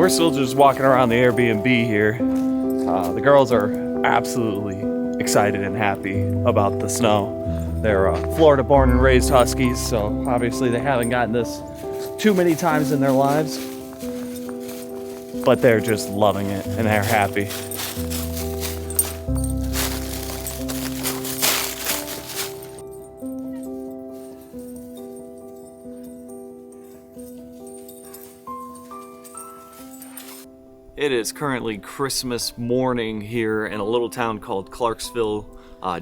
we're still just walking around the Airbnb here. The girls are absolutely excited and happy about the snow. They're Florida born and raised Huskies, so obviously they haven't gotten this too many times in their lives. But they're just loving it and they're happy. It is currently Christmas morning here in a little town called Clarksville,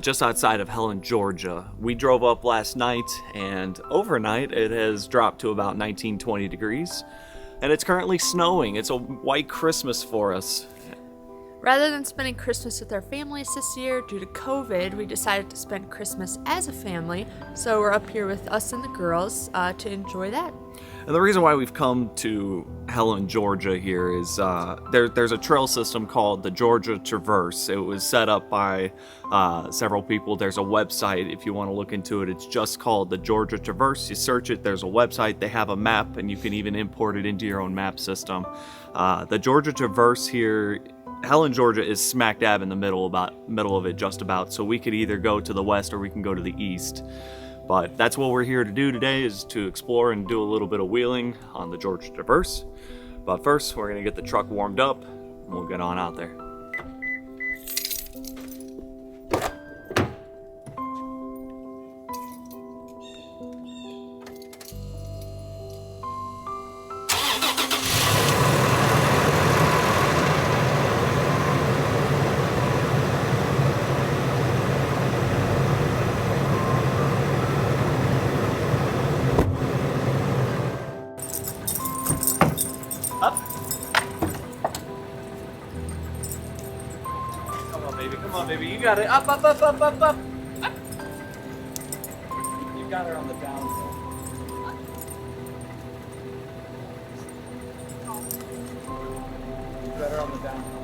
just outside of Helen, Georgia. We drove up last night, and overnight it has dropped to about 19-20 degrees, and it's currently snowing. It's a white Christmas for us. Rather than spending Christmas with our families this year due to COVID, we decided to spend Christmas as a family, so we're up here with us and the girls to enjoy that. And the reason why we've come to Helen, Georgia here is there's a trail system called the Georgia Traverse. It was set up by several people. There's a website if you want to look into it. It's just called the Georgia Traverse. You search it, there's a website, they have a map, and you can even import it into your own map system. The Georgia Traverse here, Helen, Georgia is smack dab in the middle of it just about. So we could either go to the west or we can go to the east. But that's what we're here to do today, is to explore and do a little bit of wheeling on the Georgia Traverse. But first, we're gonna get the truck warmed up and we'll get on out there. Up. Come on, baby. You got it. Up. Up. You got her on the downhill. You got her on the downhill.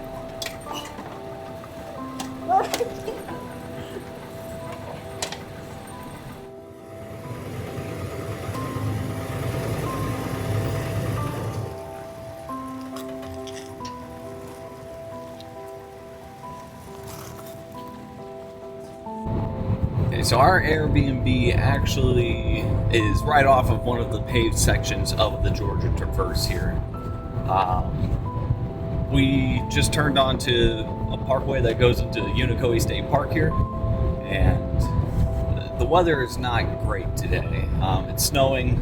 So our Airbnb actually is right off of one of the paved sections of the Georgia Traverse here. We just turned onto a parkway that goes into Unicoi State Park here, and the weather is not great today. It's snowing.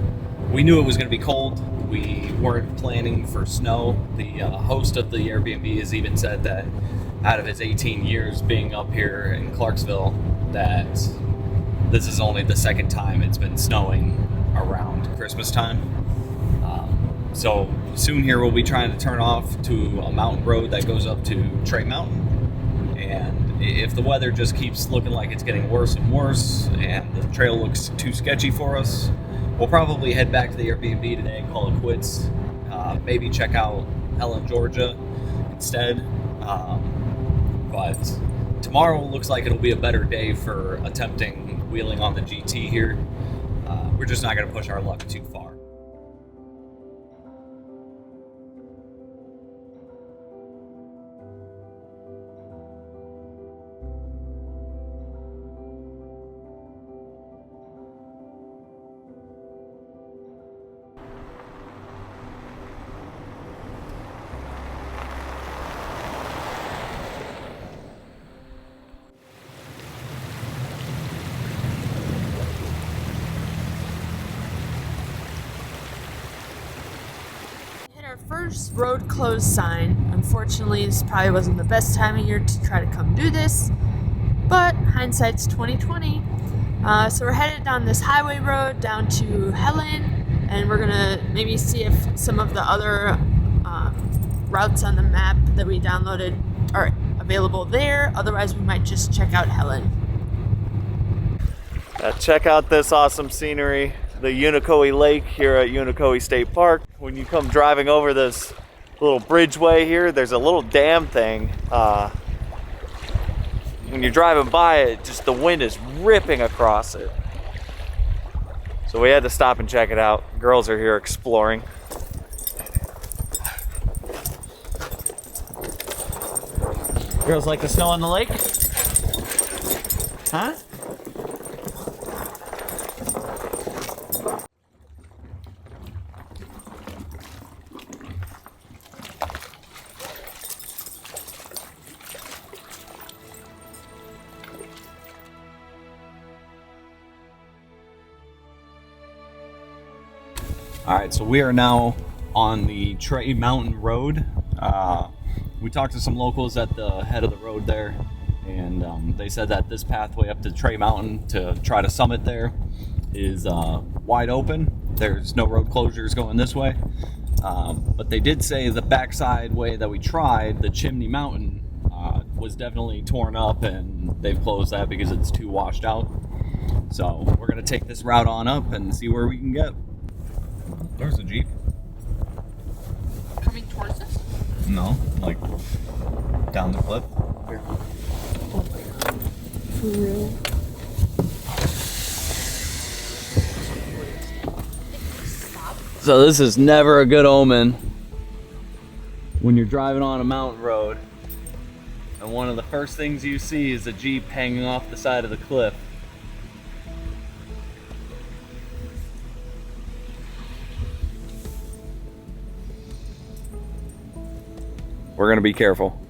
We knew it was going to be cold. We weren't planning for snow. The host of the Airbnb has even said that out of his 18 years being up here in Clarksville, that this is only the second time it's been snowing around Christmas time. So soon here we'll be trying to turn off to a mountain road that goes up to Trey Mountain. And if the weather just keeps looking like it's getting worse and worse and the trail looks too sketchy for us, we'll probably head back to the Airbnb today and call it quits. Maybe check out Helen, Georgia instead. But tomorrow looks like it'll be a better day for attempting wheeling on the GT here. We're just not going to push our luck too far. Our first road closed sign. Unfortunately, this probably wasn't the best time of year to try to come do this, but hindsight's 2020. So we're headed down this highway road down to Helen, and we're gonna maybe see if some of the other routes on the map that we downloaded are available there. Otherwise, we might just check out Helen. Check out this awesome scenery. The Unicoi Lake here at Unicoi State Park. When you come driving over this little bridgeway here, there's a little dam thing. When you're driving by it, just the wind is ripping across it. So we had to stop and check it out. Girls are here exploring. Girls like the snow on the lake? Huh? Alright, so we are now on the Trey Mountain Road. We talked to some locals at the head of the road there, and they said that this pathway up to Trey Mountain to try to summit there is wide open. There's no road closures going this way. But they did say the backside way that we tried, the Chimney Mountain, was definitely torn up, and they've closed that because it's too washed out. So we're going to take this route on up and see where we can get. There's a Jeep. Coming towards us? No, like down the cliff. Here. Oh my god. For real? So this is never a good omen when you're driving on a mountain road and one of the first things you see is a Jeep hanging off the side of the cliff. We're gonna be careful.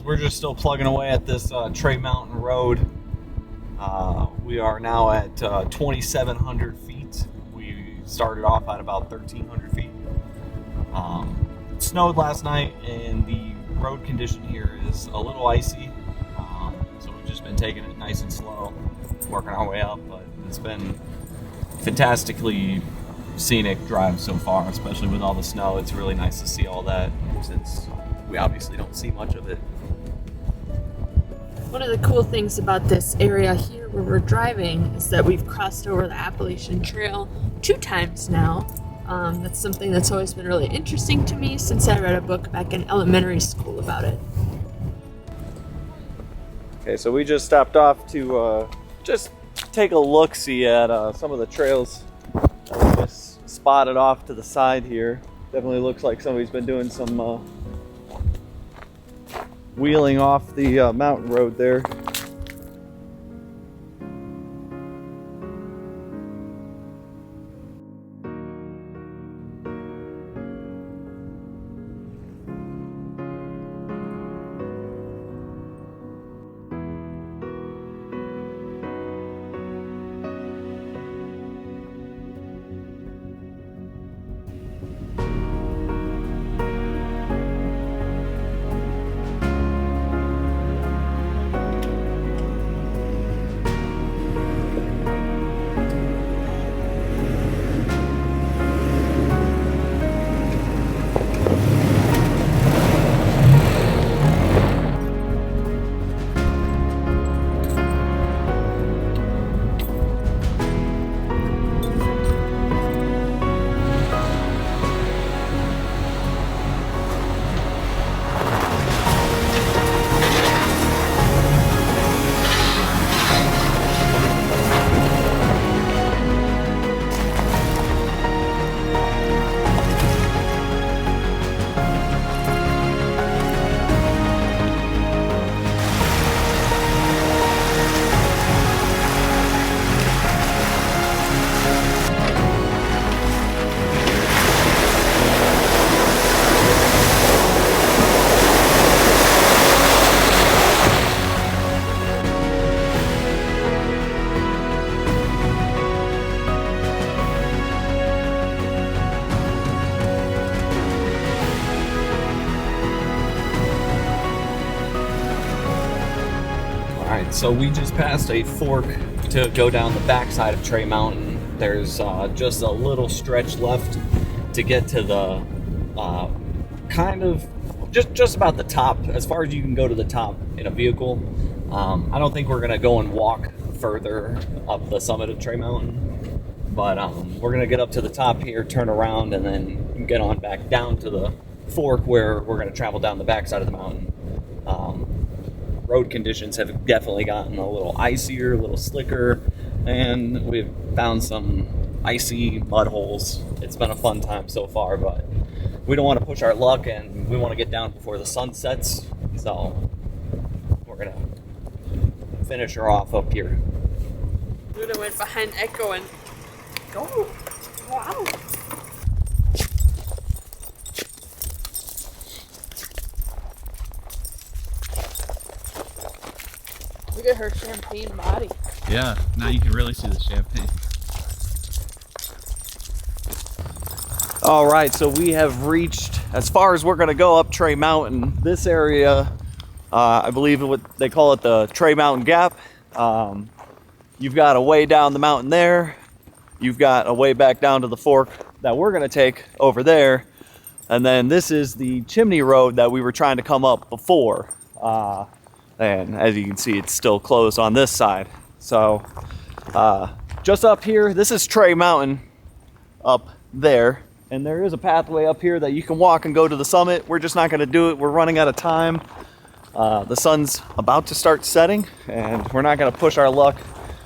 We're just still plugging away at this Trey Mountain Road. We are now at 2,700 feet. We started off at about 1,300 feet. It snowed last night, and the road condition here is a little icy. So we've just been taking it nice and slow, working our way up. But it's been fantastically scenic drive so far, especially with all the snow. It's really nice to see all that, since we obviously don't see much of it. One of the cool things about this area here where we're driving is that we've crossed over the Appalachian Trail 2 times now. That's something that's always been really interesting to me since I read a book back in elementary school about it. Okay, so we just stopped off to just take a look-see at some of the trails that we just spotted off to the side here. Definitely looks like somebody's been doing some wheeling off the mountain road there. So we just passed a fork to go down the backside of Trey Mountain. There's just a little stretch left to get to the kind of just about the top, as far as you can go to the top in a vehicle. I don't think we're gonna go and walk further up the summit of Trey Mountain, but we're gonna get up to the top here, turn around, and then get on back down to the fork where we're gonna travel down the backside of the mountain. Road conditions have definitely gotten a little icier, a little slicker, and we've found some icy mud holes. It's been a fun time so far, but we don't want to push our luck, and we want to get down before the sun sets, so we're gonna finish her off up here. Luna went behind Echo and go. Wow. Look at her champagne body. Yeah, now you can really see the champagne. All right, so we have reached as far as we're going to go up Trey Mountain. This area, I believe what they call it the Trey Mountain Gap. You've got a way down the mountain there. You've got a way back down to the fork that we're going to take over there. And then this is the chimney road that we were trying to come up before. And as you can see, it's still closed on this side. So just up here, this is Trey Mountain up there. And there is a pathway up here that you can walk and go to the summit. We're just not going to do it. We're running out of time. The sun's about to start setting, and we're not going to push our luck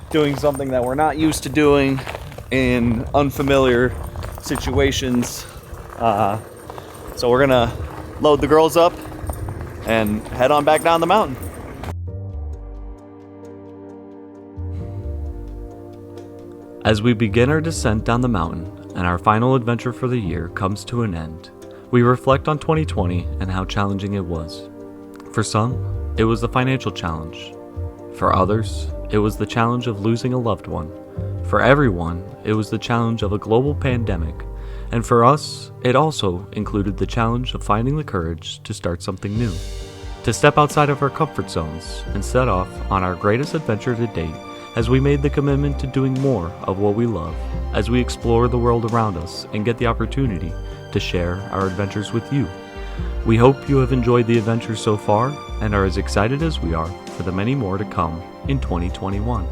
doing something that we're not used to doing in unfamiliar situations. So we're going to load the girls up and head on back down the mountain. As we begin our descent down the mountain and our final adventure for the year comes to an end, we reflect on 2020 and how challenging it was. For some, it was the financial challenge. For others, it was the challenge of losing a loved one. For everyone, it was the challenge of a global pandemic. And for us, it also included the challenge of finding the courage to start something new, to step outside of our comfort zones and set off on our greatest adventure to date, as we made the commitment to doing more of what we love, as we explore the world around us and get the opportunity to share our adventures with you. We hope you have enjoyed the adventure so far and are as excited as we are for the many more to come in 2021.